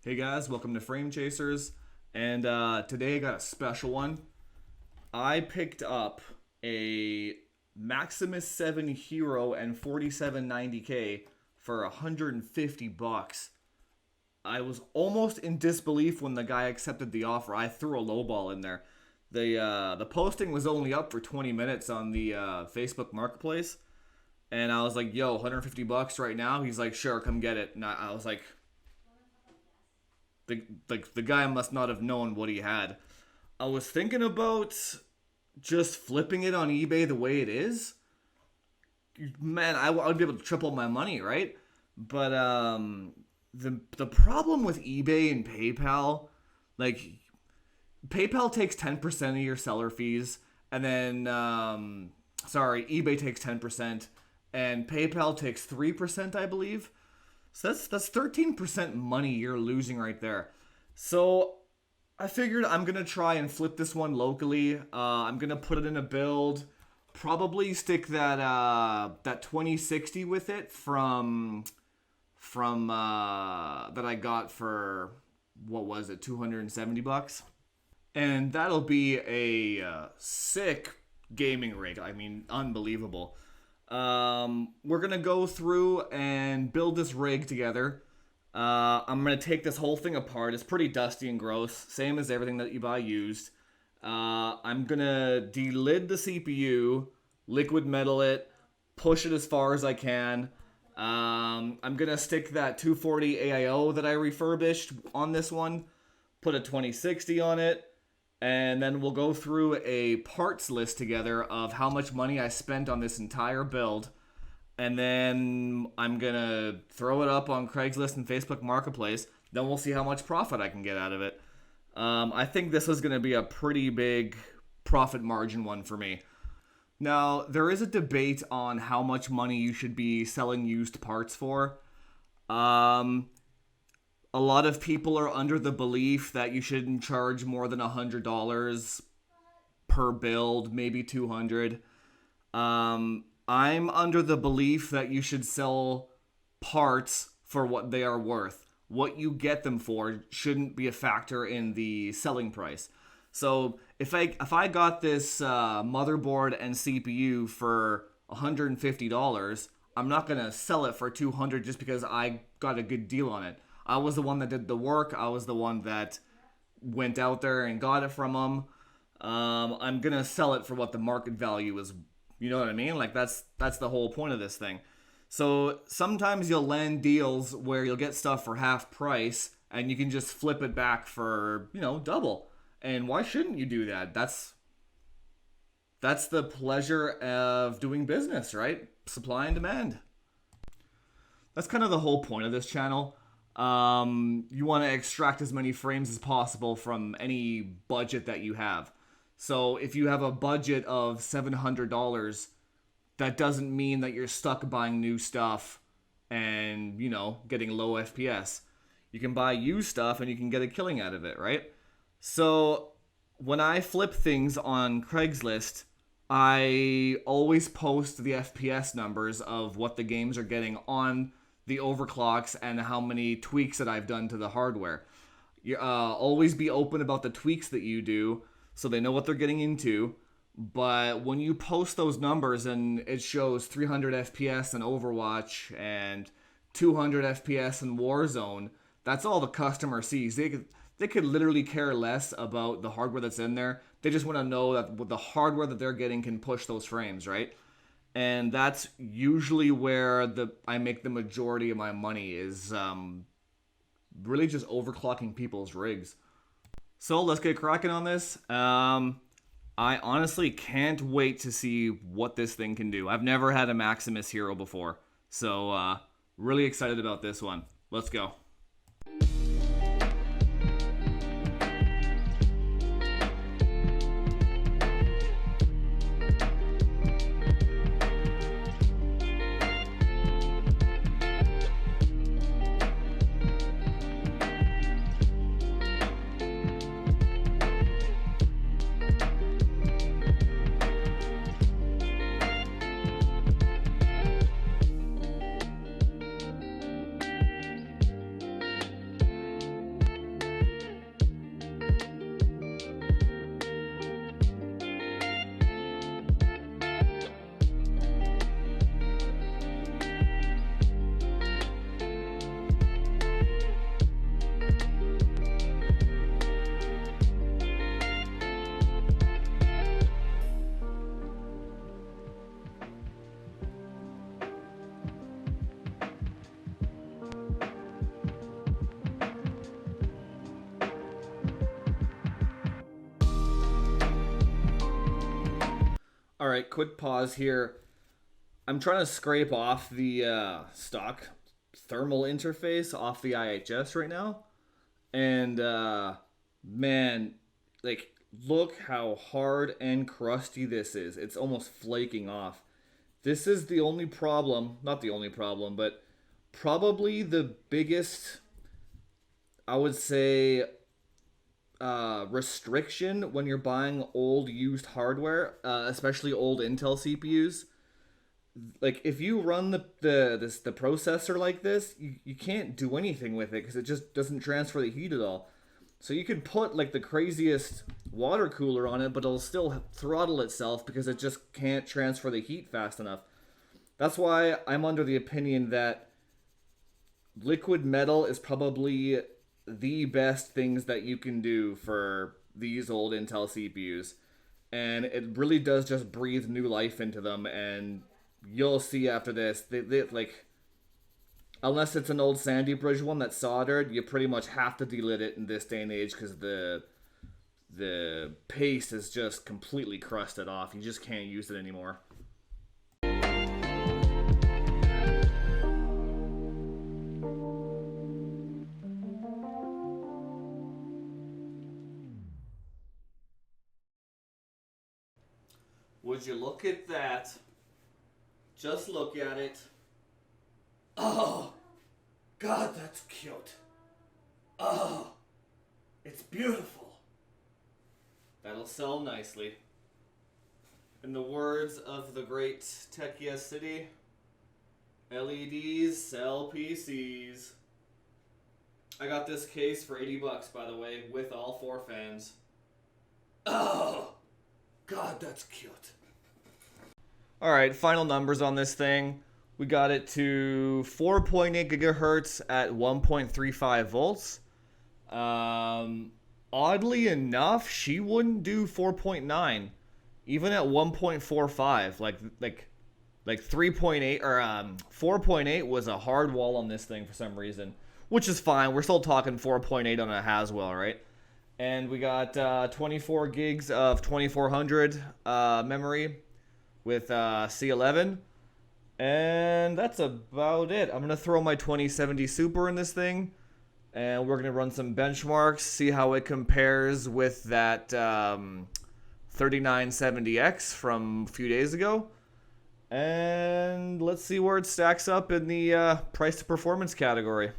Hey guys, welcome to Frame Chasers. And today I got a special one. I picked up a Maximus 7 Hero and 4790K for 150 bucks. I was almost in disbelief when the guy accepted the offer. I threw a lowball in there. The posting was only up for 20 minutes on the Facebook Marketplace, and I was like, "Yo, 150 bucks right now." He's like, "Sure, come get it." And I was like, the guy must not have known what he had. I was thinking about just flipping it on eBay the way it is. Man, I would be able to triple my money, right? But the problem with eBay and PayPal, like PayPal takes 10% of your seller fees, and then sorry, eBay takes 10%, and PayPal takes 3%, I believe. So that's 13% money you're losing right there. So I figured I'm gonna try and flip this one locally. I'm gonna put it in a build. Probably stick that 2060 with it from that I got for what was it, 270 bucks, and that'll be a sick gaming rig. I mean, unbelievable. We're gonna go through and build this rig together. I'm gonna take this whole thing apart. It's pretty dusty and gross, same as everything that you buy used. I'm gonna delid the CPU, liquid metal it, push it as far as I can. I'm gonna stick that 240 AIO that I refurbished on this one, put a 2060 on it, and then we'll go through a parts list together of how much money I spent on this entire build. And then I'm gonna throw it up on Craigslist and Facebook Marketplace. Then we'll see how much profit I can get out of it. I think this is gonna be a pretty big profit margin one for me. Now, there is a debate on how much money you should be selling used parts for. Um, a lot of people are under the belief that you shouldn't charge more than $100 per build, maybe 200. I'm under the belief that you should sell parts for what they are worth. What you get them for shouldn't be a factor in the selling price. So if I got this motherboard and CPU for $150, I'm not gonna sell it for 200 just because I got a good deal on it. I was the one that did the work. I was the one that went out there and got it from them. I'm gonna sell it for what the market value is. You know what I mean? Like that's the whole point of this thing. So sometimes you'll land deals where you'll get stuff for half price and you can just flip it back for, double. And why shouldn't you do that? That's the pleasure of doing business, right? Supply and demand. That's kind of the whole point of this channel. You want to extract as many frames as possible from any budget that you have. So if you have a budget of $700, that doesn't mean that you're stuck buying new stuff and, getting low FPS. You can buy used stuff and you can get a killing out of it, right? So when I flip things on Craigslist, I always post the FPS numbers of what the games are getting on the overclocks and how many tweaks that I've done to the hardware. Always be open about the tweaks that you do so they know what they're getting into. But when you post those numbers and it shows 300 FPS in Overwatch and 200 FPS in Warzone, that's all the customer sees. They could literally care less about the hardware that's in there. They just want to know that the hardware that they're getting can push those frames, right? And that's usually where I make the majority of my money is really just overclocking people's rigs. So let's get cracking on this. I honestly can't wait to see what this thing can do. I've never had a Maximus Hero before, so really excited about this one. Let's go. All right, quick pause here. I'm trying to scrape off the stock thermal interface off the IHS right now. And man, like look how hard and crusty this is. It's almost flaking off. This is the only problem, not the only problem, but probably the biggest, I would say, restriction when you're buying old used hardware, especially old Intel CPUs. Like if you run the processor like this, you can't do anything with it because it just doesn't transfer the heat at all. So you could put like the craziest water cooler on it, but it'll still throttle itself because it just can't transfer the heat fast enough. That's why I'm under the opinion that liquid metal is probably the best things that you can do for these old Intel CPUs. And it really does just breathe new life into them. And you'll see after this, they like, unless it's an old Sandy Bridge one that's soldered, you pretty much have to delit it in this day and age because the paste is just completely crusted off. You just can't use it anymore. Would you look at that? Just look at it. Oh, God, that's cute. Oh, it's beautiful. That'll sell nicely. In the words of the great Techia City, LEDs sell PCs. I got this case for $80, by the way, with all 4 fans. Oh, God, that's cute. All right, final numbers on this thing. We got it to 4.8 gigahertz at 1.35 volts. Oddly enough, she wouldn't do 4.9, even at 1.45. Like 3.8 or 4.8 was a hard wall on this thing for some reason, which is fine. We're still talking 4.8 on a Haswell, right? And we got 24 gigs of 2400 memory with C11. And that's about it. I'm going to throw my 2070 Super in this thing. And we're going to run some benchmarks, see how it compares with that 3970X from a few days ago. And let's see where it stacks up in the price to performance category.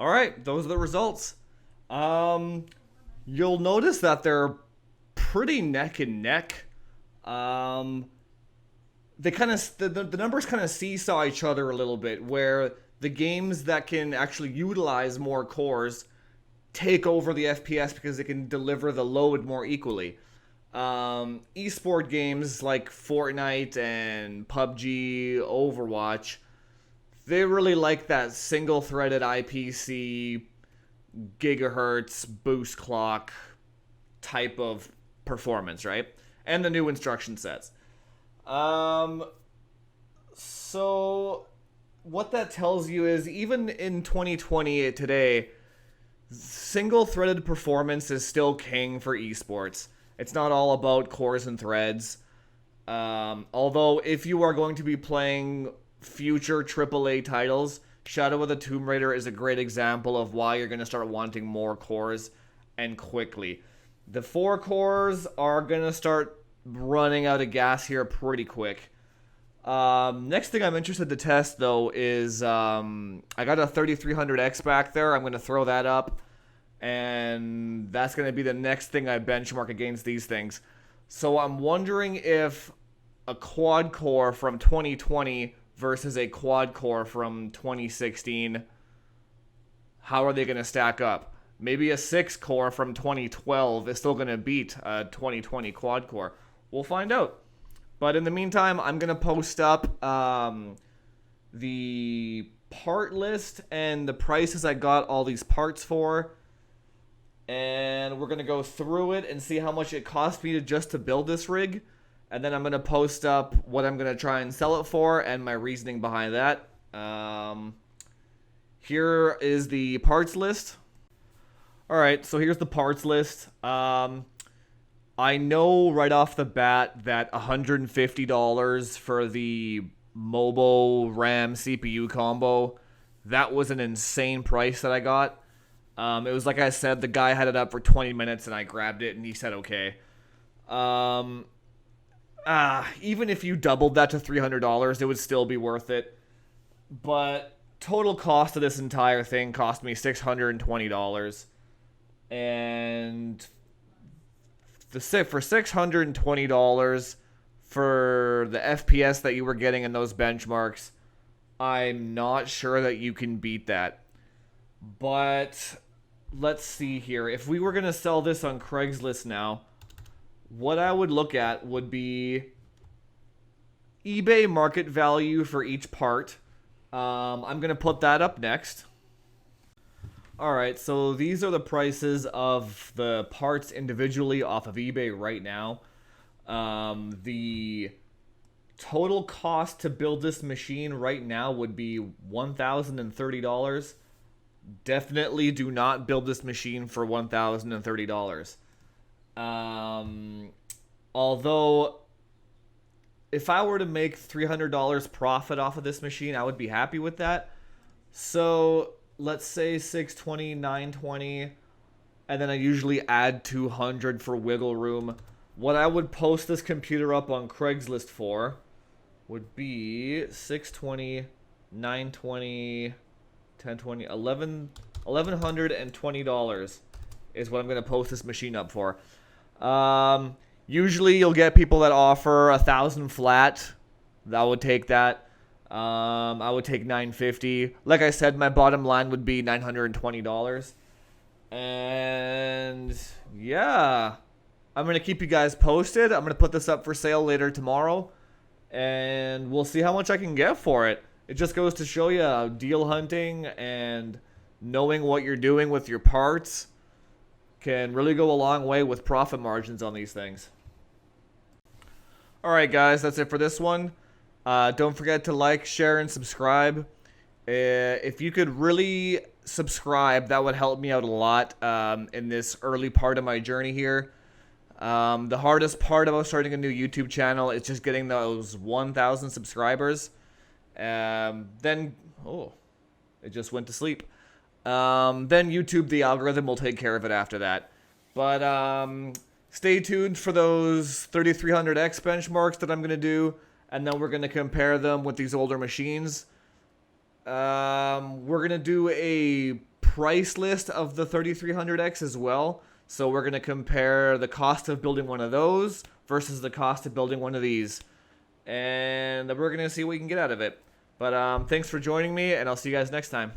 Alright, those are the results. You'll notice that they're pretty neck and neck. They kind of the numbers kind of seesaw each other a little bit, where the games that can actually utilize more cores take over the FPS because they can deliver the load more equally. Esport games like Fortnite and PUBG, Overwatch, they really like that single-threaded IPC, gigahertz, boost clock type of performance, right? And the new instruction sets. So what that tells you is even in 2020 today, single-threaded performance is still king for esports. It's not all about cores and threads. Although if you are going to be playing future AAA titles, Shadow of the Tomb Raider is a great example of why you're going to start wanting more cores and quickly. The 4 cores are going to start running out of gas here pretty quick. Next thing I'm interested to test, though, is I got a 3300X back there. I'm going to throw that up, and that's going to be the next thing I benchmark against these things. So I'm wondering if a quad core from 2020 versus a quad core from 2016, how are they going to stack up? Maybe a 6 core from 2012 is still going to beat a 2020 quad core. We'll find out. But in the meantime, I'm going to post up the part list and the prices I got all these parts for. And we're going to go through it and see how much it cost me to build this rig. And then I'm going to post up what I'm going to try and sell it for and my reasoning behind that. Here is the parts list. Alright, so here's the parts list. I know right off the bat that $150 for the Mobo RAM CPU combo, that was an insane price that I got. It was like I said, the guy had it up for 20 minutes and I grabbed it and he said okay. Even if you doubled that to $300, it would still be worth it. But total cost of this entire thing cost me $620. And for $620 for the FPS that you were getting in those benchmarks, I'm not sure that you can beat that. But let's see here. If we were going to sell this on Craigslist now, what I would look at would be eBay market value for each part. I'm going to put that up next. Alright, so these are the prices of the parts individually off of eBay right now. The total cost to build this machine right now would be $1,030. Definitely do not build this machine for $1,030. Although, if I were to make $300 profit off of this machine, I would be happy with that. So let's say 620, 920, and then I usually add 200 for wiggle room. What I would post this computer up on Craigslist for would be 620, 920, 1020, $1,120 is what I'm going to post this machine up for. Usually you'll get people that offer 1,000 flat. I would take that. I would take $950. Like I said, my bottom line would be $920. And yeah, I'm going to keep you guys posted. I'm going to put this up for sale later tomorrow, and we'll see how much I can get for it. It just goes to show you deal hunting and knowing what you're doing with your parts can really go a long way with profit margins on these things. Alright guys, that's it for this one. Don't forget to like, share, and subscribe. If you could really subscribe, that would help me out a lot in this early part of my journey here. The hardest part about starting a new YouTube channel is just getting those 1,000 subscribers. Then, it just went to sleep. Then YouTube, the algorithm, will take care of it after that. But stay tuned for those 3300X benchmarks that I'm going to do. And then we're going to compare them with these older machines. We're going to do a price list of the 3300X as well. So we're going to compare the cost of building one of those versus the cost of building one of these. And we're going to see what we can get out of it. But thanks for joining me, and I'll see you guys next time.